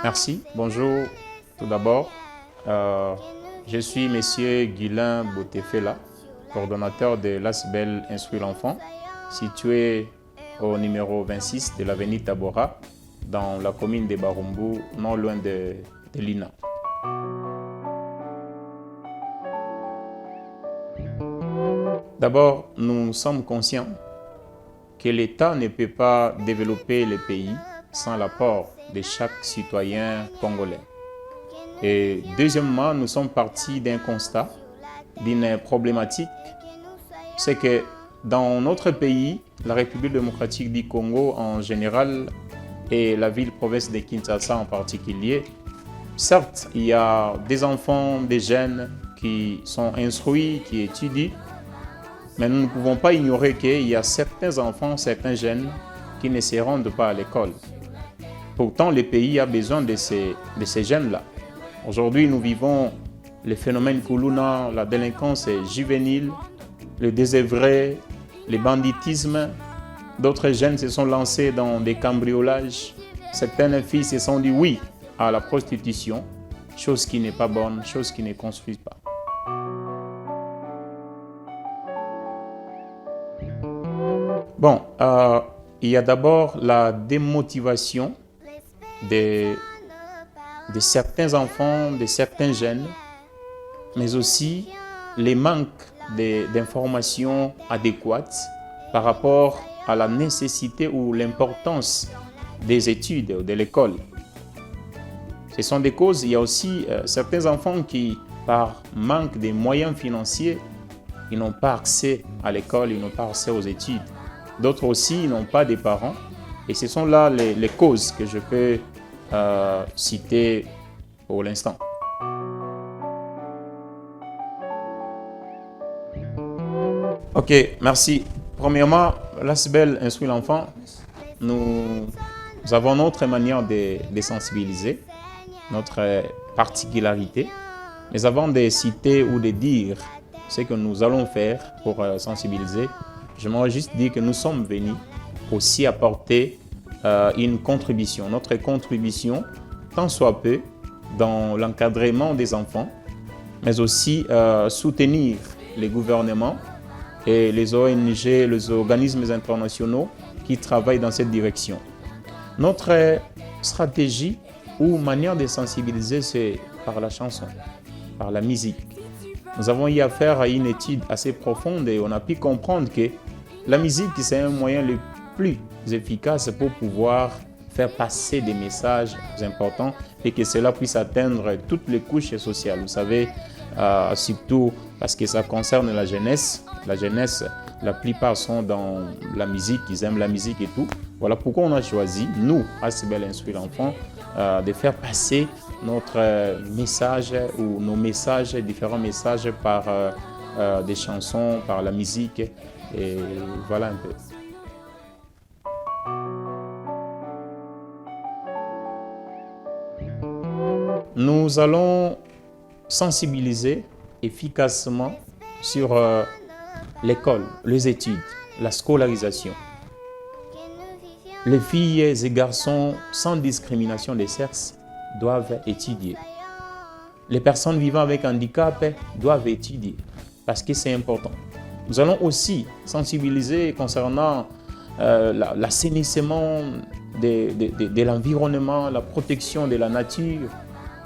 Merci. Bonjour. Tout d'abord, euh, je suis Monsieur Guilain Boutefela, coordonnateur de l'ASBEL Instruire l'enfant, situé au numéro 26 de l'avenue Tabora, dans la commune de Barumbu, non loin de Lina. D'abord, nous sommes conscients que l'État ne peut pas développer le pays sans l'apport de chaque citoyen congolais. Et deuxièmement, nous sommes partis d'un constat, d'une problématique, c'est que dans notre pays, la République démocratique du Congo en général et la ville-province de Kinshasa en particulier, certes, il y a des enfants, des jeunes qui sont instruits, qui étudient, mais nous ne pouvons pas ignorer qu'il y a certains enfants, certains jeunes qui ne se rendent pas à l'école. Pourtant, le pays a besoin de ces jeunes-là. Aujourd'hui, nous vivons le phénomène Kuluna, la délinquance juvénile, le désœuvré, le banditisme. D'autres jeunes se sont lancés dans des cambriolages. Certaines filles se sont dit oui à la prostitution, chose qui n'est pas bonne, chose qui ne construit pas. Bon, il y a d'abord la démotivation de certains enfants, de certains jeunes, mais aussi les manques d'informations adéquates par rapport à la nécessité ou l'importance des études de l'école. Ce sont des causes. Il y a aussi certains enfants qui, par manque de moyens financiers, ils n'ont pas accès à l'école, ils n'ont pas accès aux études. D'autres aussi, ils n'ont pas de parents. Et ce sont là les causes que je peux citer pour l'instant. Ok, merci. Premièrement, l'ASBEL Instruire l'enfant, nous avons notre manière de sensibiliser, notre particularité. Mais avant de citer ou de dire ce que nous allons faire pour sensibiliser, j'aimerais juste dire que nous sommes venus aussi apporter une contribution. Notre contribution, tant soit peu, dans l'encadrement des enfants, mais aussi soutenir les gouvernements et les ONG, les organismes internationaux qui travaillent dans cette direction. Notre stratégie ou manière de sensibiliser, c'est par la chanson, par la musique. Nous avons eu affaire à une étude assez profonde et on a pu comprendre que la musique, c'est un moyen le plus efficace pour pouvoir faire passer des messages importants et que cela puisse atteindre toutes les couches sociales. Vous savez, surtout parce que ça concerne la jeunesse. La jeunesse, la plupart sont dans la musique, ils aiment la musique et tout. Voilà pourquoi on a choisi, nous, ASBEL Instruire l'enfant, de faire passer notre message ou nos messages, différents messages par des chansons, par la musique. Et voilà un peu. Nous allons sensibiliser efficacement sur l'école, les études, la scolarisation. Les filles et garçons sans discrimination de sexe doivent étudier. Les personnes vivant avec handicap doivent étudier parce que c'est important. Nous allons aussi sensibiliser concernant l'assainissement de l'environnement, la protection de la nature,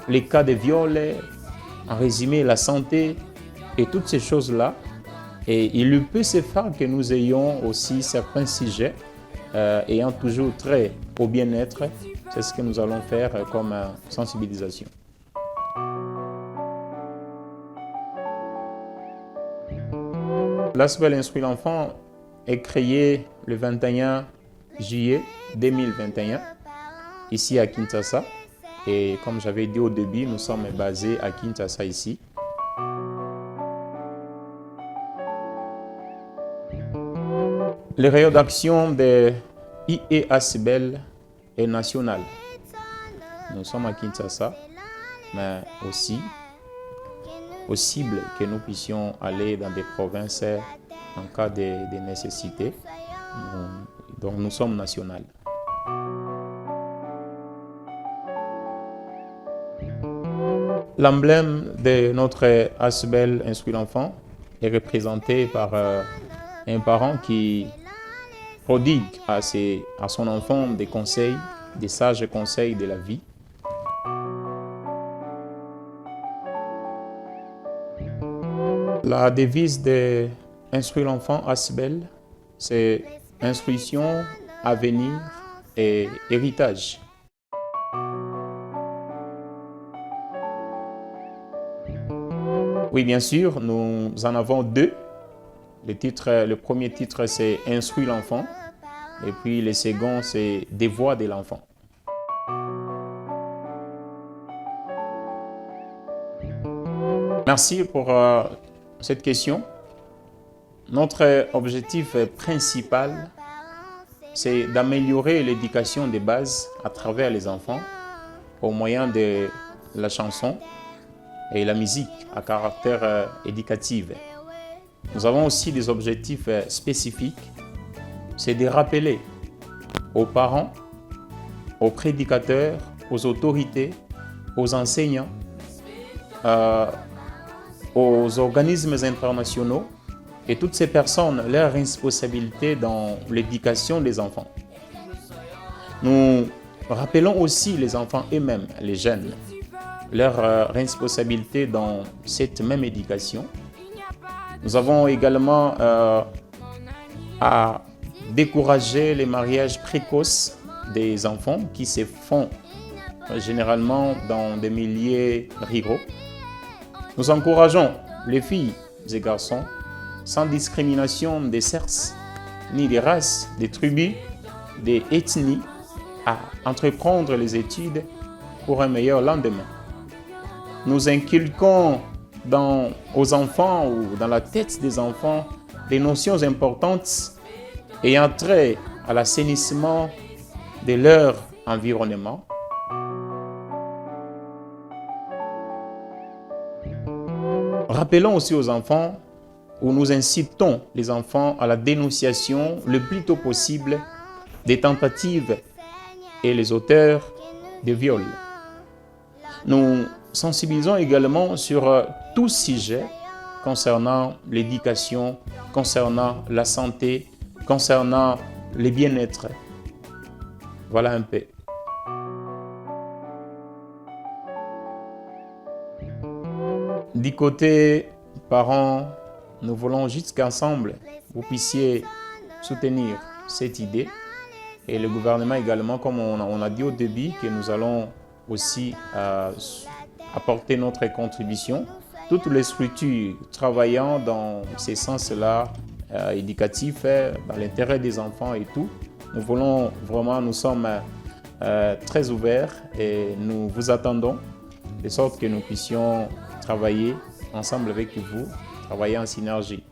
les cas de viol, en résumé la santé et toutes ces choses-là. Et il peut se faire que nous ayons aussi certains sujets ayant toujours trait au bien-être. C'est ce que nous allons faire comme sensibilisation. L'ASBEL Instruire l'enfant est créé le 21 juillet 2021 ici à Kinshasa. Et comme j'avais dit au début, nous sommes basés à Kinshasa ici. Le rayon d'action de IEASBEL est national. Nous sommes à Kinshasa, mais aussi possible que nous puissions aller dans des provinces en cas de nécessité. Donc nous sommes nationaux. L'emblème de notre Asbel Instruit l'enfant est représenté par un parent qui prodigue à son enfant des conseils, des sages conseils de la vie. La devise de Instruire l'enfant Asbel, c'est instruction, avenir et héritage. Oui, bien sûr, nous en avons deux. Le premier titre, c'est Instruire l'enfant. Et puis le second, c'est Des voix de l'enfant. Merci pour cette question. Notre objectif principal, c'est d'améliorer l'éducation de base à travers les enfants au moyen de la chanson et la musique à caractère éducatif. Nous avons aussi des objectifs spécifiques, c'est de rappeler aux parents, aux prédicateurs, aux autorités, aux enseignants, aux organismes internationaux et toutes ces personnes leur responsabilité dans l'éducation des enfants. Nous rappelons aussi les enfants eux-mêmes, les jeunes, leur responsabilité dans cette même éducation. Nous avons également à décourager les mariages précoces des enfants qui se font généralement dans des milieux ruraux. Nous encourageons les filles et garçons sans discrimination des sexes, ni des races, des tribus, des ethnies, à entreprendre les études pour un meilleur lendemain. Nous inculquons aux enfants ou dans la tête des enfants des notions importantes ayant trait à l'assainissement de leur environnement. Rappelons aussi aux enfants, où nous incitons les enfants à la dénonciation le plus tôt possible des tentatives et les auteurs de viols. Nous sensibilisons également sur tout sujet concernant l'éducation, concernant la santé, concernant le bien-être. Voilà un peu. Du côté parents, nous voulons juste qu'ensemble, vous puissiez soutenir cette idée. Et le gouvernement également, comme on a dit au début, que nous allons aussi apporter notre contribution. Toutes les structures travaillant dans ces sens-là, éducatifs, dans l'intérêt des enfants et tout, nous sommes très ouverts et nous vous attendons, de sorte que nous puissions travailler ensemble avec vous, travailler en synergie.